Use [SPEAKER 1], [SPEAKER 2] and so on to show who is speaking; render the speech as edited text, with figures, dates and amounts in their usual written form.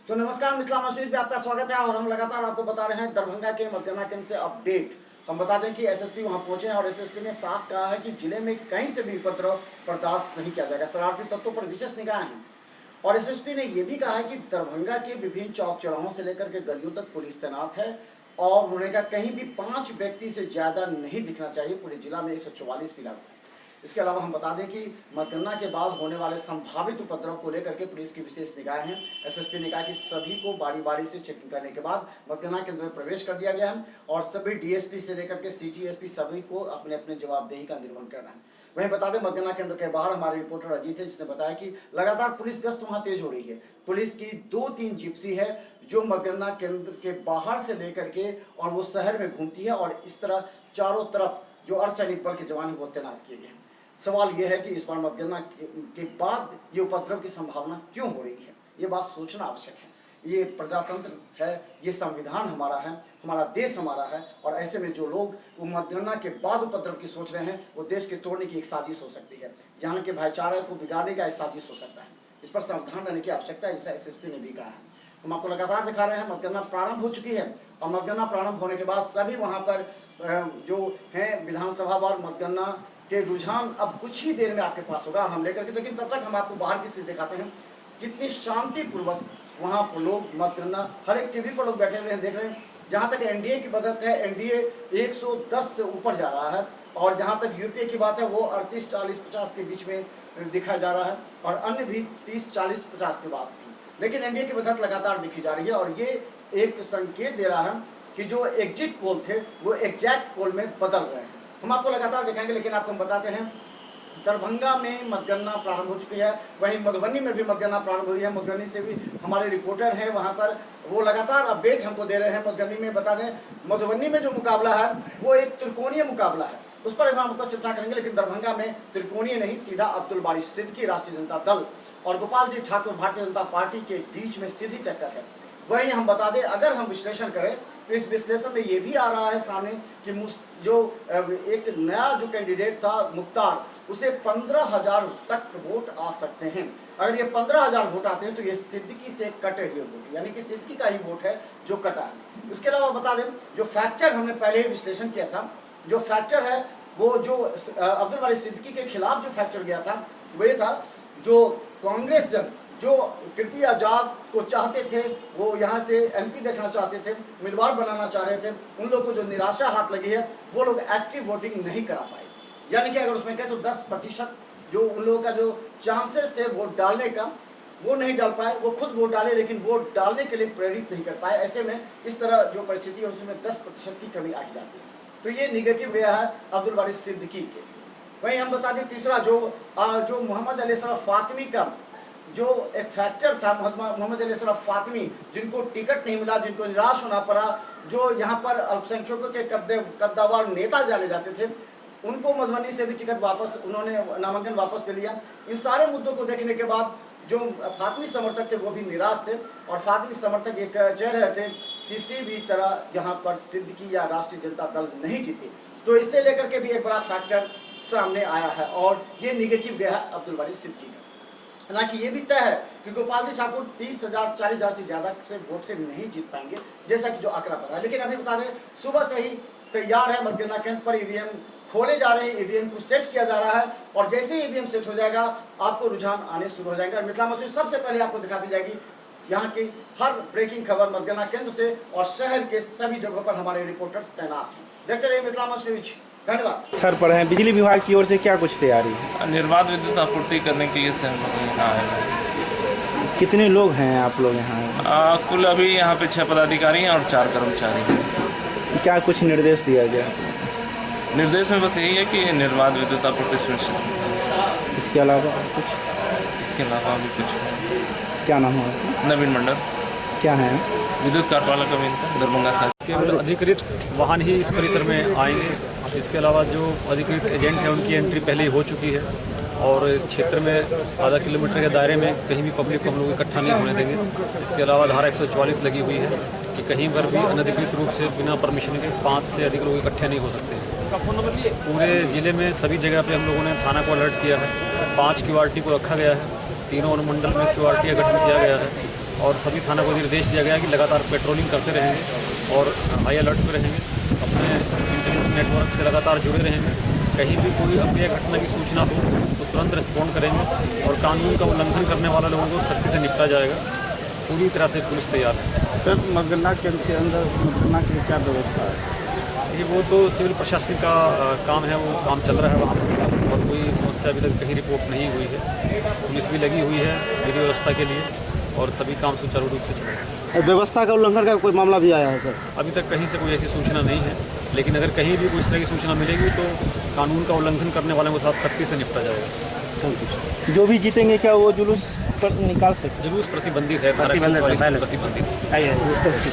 [SPEAKER 1] तो नमस्कार, मिथिला न्यूज में आपका स्वागत है और हम लगातार आपको बता रहे हैं दरभंगा के मतगणना केंद्र से अपडेट। हम बता दें कि एसएसपी वहां पहुंचे हैं और एसएसपी ने साफ कहा है कि जिले में कहीं से भी उपद्रव बर्दाश्त नहीं किया जाएगा। शरारती तत्वों पर विशेष निगाह है। और एसएसपी ने यह भी कहा है कि दरभंगा के विभिन्न चौक चौराहों से लेकर के गलियों तक पुलिस तैनात है और उन्होंने कहा कहीं भी 5 व्यक्ति से ज्यादा नहीं दिखना चाहिए। पूरे जिला में 144 भी लागू है। इसके अलावा हम बता दें कि मतगणना के बाद होने वाले संभावित उपद्रव को लेकर के पुलिस की विशेष निगाह है। एसएसपी ने कहा कि सभी को बारी बारी से चेकिंग करने के बाद मतगणना केंद्र में प्रवेश कर दिया गया है और सभी डीएसपी से लेकर के सिटी एसपी सभी को अपने अपने जवाबदेही का निर्वहन करना है। वहीं बता दें मतगणना केंद्र के बाहर हमारे रिपोर्टर अजीत है, जिसने बताया कि लगातार पुलिस गश्त वहां तेज हो रही है। पुलिस की 2-3 जिप्सी है जो मतगणना केंद्र के बाहर से लेकर के और वो शहर में घूमती है और इस तरह चारों तरफ जो अर्धसैनिक बल के जवान है वो तैनात किए गए हैं। सवाल यह है कि इस बार मतगणना के बाद ये उपद्रव की संभावना क्यों हो रही है, ये बात सोचना आवश्यक है। ये प्रजातंत्र है, ये संविधान हमारा है, हमारा देश हमारा है और ऐसे में जो लोग मतगणना के बाद उपद्रव की सोच रहे हैं वो देश के तोड़ने की एक साजिश हो सकती है। यहाँ के भाईचारे को बिगाड़ने का एक साजिश हो सकता है। इस पर सावधान रहने की आवश्यकता है, जैसा एसएसपी ने भी कहा है। हम आपको लगातार दिखा रहे हैं मतगणना प्रारंभ हो चुकी है और मतगणना प्रारंभ होने के बाद सभी वहाँ पर जो है विधानसभा और मतगणना के रुझान अब कुछ ही देर में आपके पास होगा हम लेकर के। लेकिन तब तक हम आपको बाहर की स्थिति दिखाते हैं, कितनी शांतिपूर्वक वहाँ पर लोग मतगणना, हर एक टीवी पर लोग बैठे हुए हैं, देख रहे हैं। जहाँ तक एनडीए की बात है, एनडीए 110 से ऊपर जा रहा है और जहाँ तक यूपीए की बात है वो 38, 40, 50 के बीच में दिखाया जा रहा है और अन्य भी 30, 40, 50 के बाद। लेकिन एनडीए की बढ़त लगातार दिखी जा रही है और ये एक संकेत दे रहा है कि जो एग्जिट पोल थे वो एग्जैक्ट पोल में बदल रहे हैं। हम आपको लगातार दिखाएंगे, लेकिन आपको हम बताते हैं दरभंगा में मतगणना प्रारंभ हो चुकी है। वहीं मधुबनी में भी मतगणना प्रारंभ हुई है। मधुबनी से भी हमारे रिपोर्टर हैं वहां पर, वो लगातार अपडेट हमको दे रहे हैं। मधुबनी में बता दें, मधुबनी में जो मुकाबला है वो एक त्रिकोणीय मुकाबला है, उस पर हम आपको चर्चा करेंगे। लेकिन दरभंगा में त्रिकोणीय नहीं, सीधा अब्दुल बारी सिद्दीकी राष्ट्रीय जनता दल और गोपाल जी ठाकुर भारतीय जनता पार्टी के बीच में सीधी टक्कर है। वहीं हम बता दें, अगर हम विश्लेषण करें तो इस विश्लेषण में ये भी आ रहा है सामने कि जो एक नया जो कैंडिडेट था मुख्तार, उसे 15,000 तक वोट आ सकते हैं। अगर ये 15,000 वोट आते हैं तो ये सिद्दीकी से कटे हुए वोट, यानी कि सिद्दीकी का ही वोट है जो कटा है। इसके अलावा बता दें, जो फैक्टर हमने पहले ही विश्लेषण किया था, जो फैक्टर है वो जो अब्दुल बारी सिद्दीकी के खिलाफ जो फैक्टर गया था वो ये था, जो कांग्रेस जन जो कीर्ति आजाद को चाहते थे, वो यहाँ से एमपी देखना चाहते थे, उम्मीदवार बनाना चाह रहे थे, उन लोगों को जो निराशा हाथ लगी है वो लोग एक्टिव वोटिंग नहीं करा पाए। यानी कि अगर उसमें कहें तो 10% जो उन लोगों का जो चांसेस थे वोट डालने का वो नहीं डाल पाए। वो खुद वोट डाले लेकिन वोट डालने के लिए प्रेरित नहीं कर पाए। ऐसे में इस तरह जो परिस्थिति है उसमें 10% की कमी आ जाती है। तो ये निगेटिव गया है अब्दुल बारी सिद्दीकी के। वहीं हम बता दें तीसरा जो मोहम्मद अली अशरफ फातिमी का जो एक फैक्टर था, मोहम्मद अली अशरफ फातिमी, जिनको टिकट नहीं मिला, जिनको निराश होना पड़ा, जो यहाँ पर अल्पसंख्यकों के कद्दावर नेता जाने जाते थे, उनको मधुबनी से भी टिकट वापस, उन्होंने नामांकन वापस ले लिया। इन सारे मुद्दों को देखने के बाद जो फातिमी समर्थक थे वो भी निराश थे और फातिमी समर्थक एक कह रहे थे किसी भी तरह यहाँ पर सिद्दीकी या राष्ट्रीय जनता दल नहीं जीती। तो इससे लेकर के भी एक बड़ा फैक्टर सामने आया है और ये निगेटिव गया है अब्दुल बारी सिद्दीकी का। हालांकि ये भी तय है कि गोपाल जी ठाकुर 30,000, 40,000 से ज्यादा से वोट से नहीं जीत पाएंगे, जैसा कि जो आंकड़ा पड़ा है। लेकिन अभी बता दें, सुबह से ही तैयार है मतगणना केंद्र पर, ईवीएम खोले जा रहे हैं, ईवीएम को सेट किया जा रहा है और जैसे ही ईवीएम सेट हो जाएगा आपको रुझान आने शुरू हो जाएंगे। और मिथिला न्यूज सबसे पहले आपको दिखा दी जाएगी यहाँ की हर ब्रेकिंग खबर मतगणना केंद्र से और शहर के सभी जगहों पर हमारे रिपोर्टर तैनात हैं। देखते रहिए मिथिला न्यूज। धन्यवाद।
[SPEAKER 2] सर पर हैं, बिजली विभाग की ओर से क्या कुछ तैयारी है?
[SPEAKER 3] निर्बाध विद्युत आपूर्ति करने के लिए सहमति आए हैं।
[SPEAKER 2] कितने लोग हैं आप लोग यहाँ?
[SPEAKER 3] कुल अभी यहाँ पे 6 पदाधिकारी हैं और 4 कर्मचारी हैं।
[SPEAKER 2] क्या कुछ निर्देश दिया गया?
[SPEAKER 3] निर्देश में बस यही है कि निर्बाध विद्युत आपूर्ति सुनिश्चित।
[SPEAKER 2] इसके अलावा कुछ?
[SPEAKER 3] इसके अलावा भी कुछ।
[SPEAKER 2] क्या नाम है?
[SPEAKER 3] नवीन मंडल।
[SPEAKER 2] क्या है?
[SPEAKER 3] विद्युत कार्यपालक अभियंता दरभंगा शहर।
[SPEAKER 4] केवल अधिकृत वाहन ही इस परिसर में आएंगे। इसके अलावा जो अधिकृत एजेंट हैं उनकी एंट्री पहले ही हो चुकी है और इस क्षेत्र में आधा किलोमीटर के दायरे में कहीं भी पब्लिक को हम लोग इकट्ठा नहीं होने देंगे। इसके अलावा धारा 144 लगी हुई है कि कहीं पर भी अनधिकृत रूप से बिना परमिशन के 5 से अधिक लोग इकट्ठे नहीं हो सकते। पूरे ज़िले में सभी जगह पे हम लोगों ने थाना को अलर्ट किया है। 5 QRT को रखा गया है, तीनों अनुमंडल में QRT का गठन किया गया है और सभी थाना को निर्देश दिया गया कि लगातार पेट्रोलिंग करते रहेंगे और हाई अलर्ट पर रहेंगे, अपने इंटेलिजेंस नेटवर्क से लगातार जुड़े रहेंगे। कहीं भी कोई अप्रिय घटना की सूचना हो तो तुरंत रिस्पॉन्ड करेंगे और कानून का उल्लंघन करने वाले लोगों को सख्ती से निपटा जाएगा। पूरी तरह से पुलिस तैयार है।
[SPEAKER 2] सर मतगणना केंद्र के अंदर मतगणना की क्या व्यवस्था है?
[SPEAKER 4] ये वो तो सिविल प्रशासन का काम है, वो काम चल रहा है वहाँ पर और कोई समस्या अभी तक कहीं रिपोर्ट नहीं हुई है। पुलिस भी लगी हुई है विधि व्यवस्था के लिए और सभी काम सुचारू रूप से चल रहे हैं।
[SPEAKER 2] व्यवस्था का उल्लंघन का कोई मामला भी आया है सर?
[SPEAKER 4] अभी तक कहीं से कोई ऐसी सूचना नहीं है, लेकिन अगर कहीं भी कोई इस तरह की सूचना मिलेगी तो कानून का उल्लंघन करने वालों के साथ सख्ती से निपटा जाएगा।
[SPEAKER 2] जो भी जीतेंगे क्या वो जुलूस पर निकाल सकते?
[SPEAKER 4] जुलूस प्रतिबंधित है, धारा 144 प्रतिबंधित है।